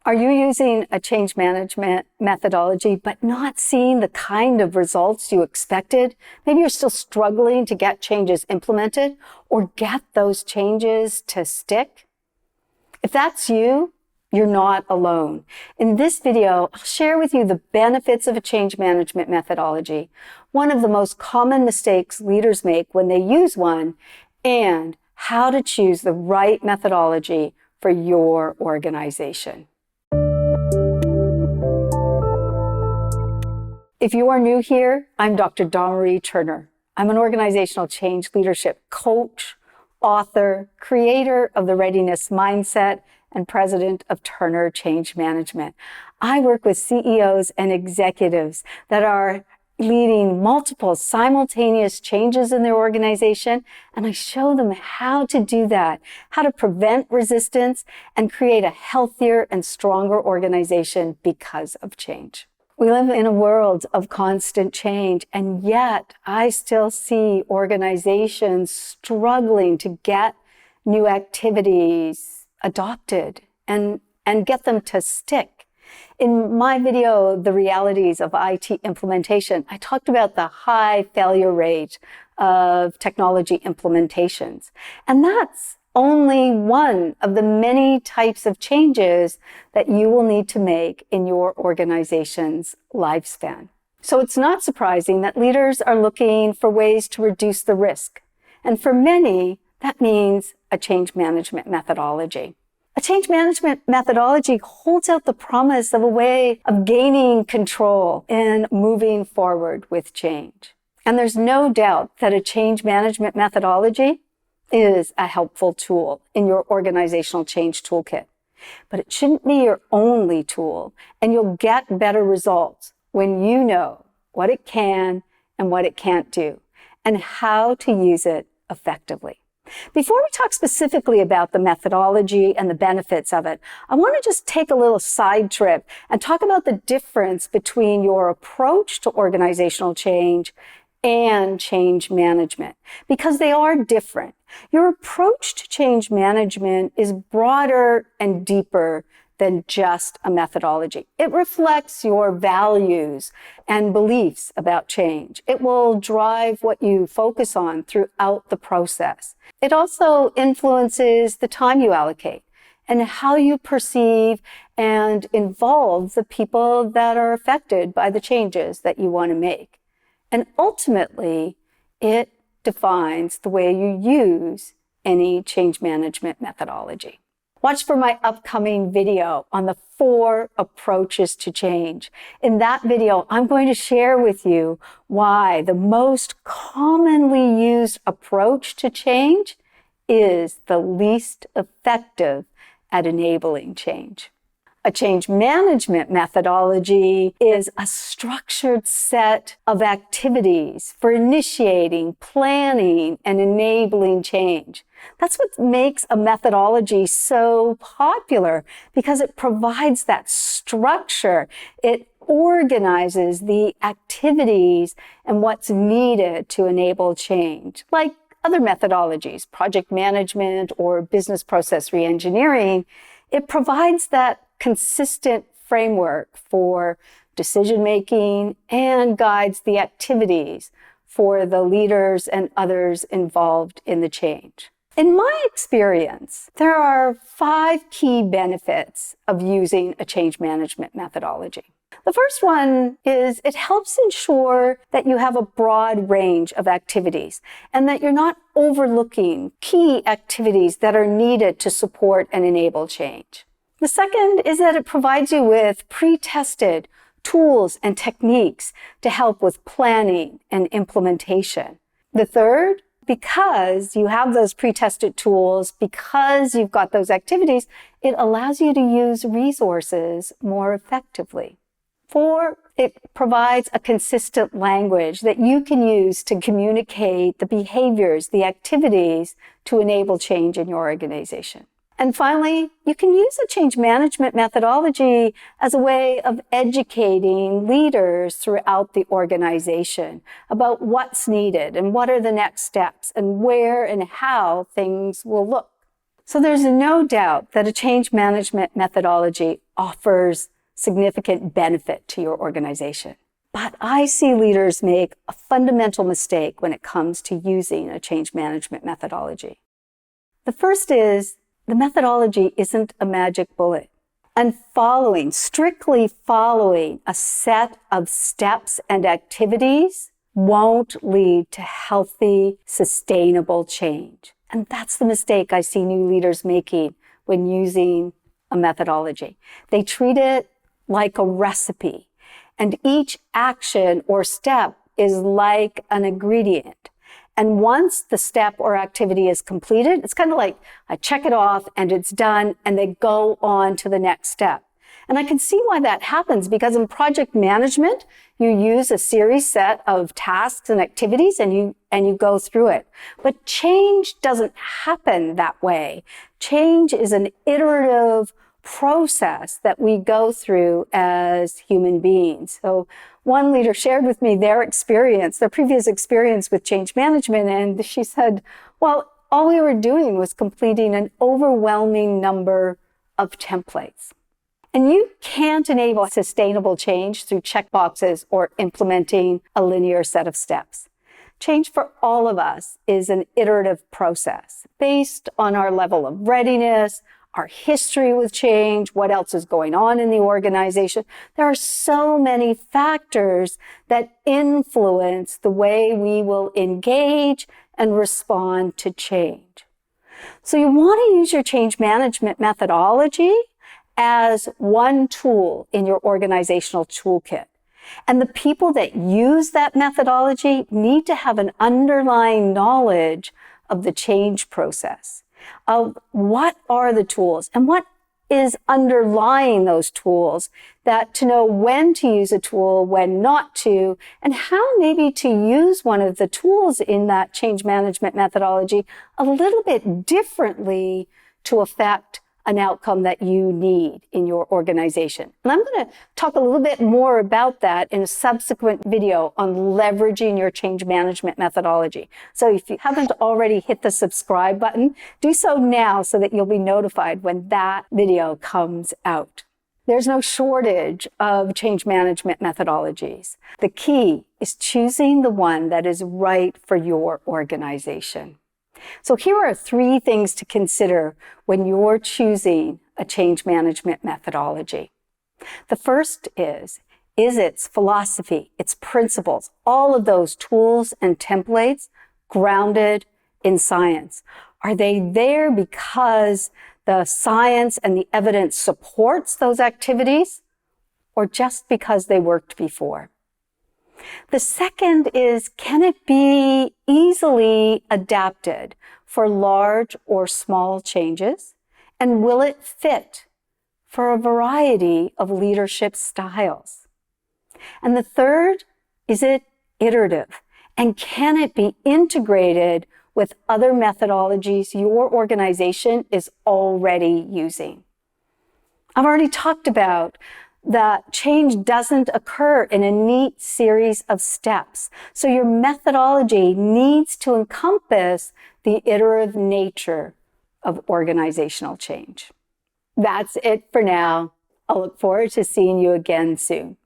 Are you using a change management methodology but not seeing the kind of results you expected? Maybe you're still struggling to get changes implemented or get those changes to stick. If that's you, you're not alone. In this video, I'll share with you the benefits of a change management methodology, one of the most common mistakes leaders make when they use one, and how to choose the right methodology for your organization. If you are new here, I'm Dr. Dawn-Marie Turner. I'm an organizational change leadership coach, author, creator of the Readiness Mindset, and president of Turner Change Management. I work with CEOs and executives that are leading multiple simultaneous changes in their organization, and I show them how to do that, how to prevent resistance and create a healthier and stronger organization because of change. We live in a world of constant change, and yet I still see organizations struggling to get new activities adopted and get them to stick. In my video, The Realities of IT Implementation, I talked about the high failure rate of technology implementations. And that's only one of the many types of changes that you will need to make in your organization's lifespan. So it's not surprising that leaders are looking for ways to reduce the risk. And for many, that means a change management methodology. A change management methodology holds out the promise of a way of gaining control and moving forward with change. And there's no doubt that a change management methodology is a helpful tool in your organizational change toolkit. But it shouldn't be your only tool, and you'll get better results when you know what it can and what it can't do, and how to use it effectively. Before we talk specifically about the methodology and the benefits of it, I want to just take a little side trip and talk about the difference between your approach to organizational change and change management, because they are different. Your approach to change management is broader and deeper than just a methodology. It reflects your values and beliefs about change. It will drive what you focus on throughout the process. It also influences the time you allocate and how you perceive and involve the people that are affected by the changes that you want to make. And ultimately, it defines the way you use any change management methodology. Watch for my upcoming video on the 4 approaches to change. In that video, I'm going to share with you why the most commonly used approach to change is the least effective at enabling change. A change management methodology is a structured set of activities for initiating, planning, and enabling change. That's what makes a methodology so popular, because it provides that structure. It organizes the activities and what's needed to enable change, like other methodologies, project management or business process reengineering. It provides that consistent framework for decision-making and guides the activities for the leaders and others involved in the change. In my experience, there are 5 key benefits of using a change management methodology. The first one is it helps ensure that you have a broad range of activities and that you're not overlooking key activities that are needed to support and enable change. The second is that it provides you with pre-tested tools and techniques to help with planning and implementation. The third, because you have those pre-tested tools, because you've got those activities, it allows you to use resources more effectively. 4, it provides a consistent language that you can use to communicate the behaviors, the activities to enable change in your organization. And finally, you can use a change management methodology as a way of educating leaders throughout the organization about what's needed and what are the next steps and where and how things will look. So there's no doubt that a change management methodology offers significant benefit to your organization. But I see leaders make a fundamental mistake when it comes to using a change management methodology. The first is the methodology isn't a magic bullet. And strictly following a set of steps and activities won't lead to healthy, sustainable change. And that's the mistake I see new leaders making when using a methodology. They treat it like a recipe, and each action or step is like an ingredient. And once the step or activity is completed, it's kind of like I check it off and it's done, and they go on to the next step. And I can see why that happens, because in project management, you use a series set of tasks and activities and you go through it. But change doesn't happen that way. Change is an iterative process that we go through as human beings. So one leader shared with me their previous experience with change management, and she said, well, all we were doing was completing an overwhelming number of templates. And you can't enable sustainable change through checkboxes or implementing a linear set of steps. Change for all of us is an iterative process based on our level of readiness, our history with change, what else is going on in the organization. There are so many factors that influence the way we will engage and respond to change. So you want to use your change management methodology as one tool in your organizational toolkit. And the people that use that methodology need to have an underlying knowledge of the change process, of what are the tools and what is underlying those tools, that to know when to use a tool, when not to, and how maybe to use one of the tools in that change management methodology a little bit differently to affect an outcome that you need in your organization. And I'm going to talk a little bit more about that in a subsequent video on leveraging your change management methodology. So if you haven't already hit the subscribe button, do so now so that you'll be notified when that video comes out. There's no shortage of change management methodologies. The key is choosing the one that is right for your organization. So here are 3 things to consider when you're choosing a change management methodology. The first is its philosophy, its principles, all of those tools and templates grounded in science? Are they there because the science and the evidence supports those activities, or just because they worked before? The second is, can it be easily adapted for large or small changes? And will it fit for a variety of leadership styles? And the third, is it iterative? And can it be integrated with other methodologies your organization is already using? I've already talked about that change doesn't occur in a neat series of steps. So your methodology needs to encompass the iterative nature of organizational change. That's it for now. I'll look forward to seeing you again soon.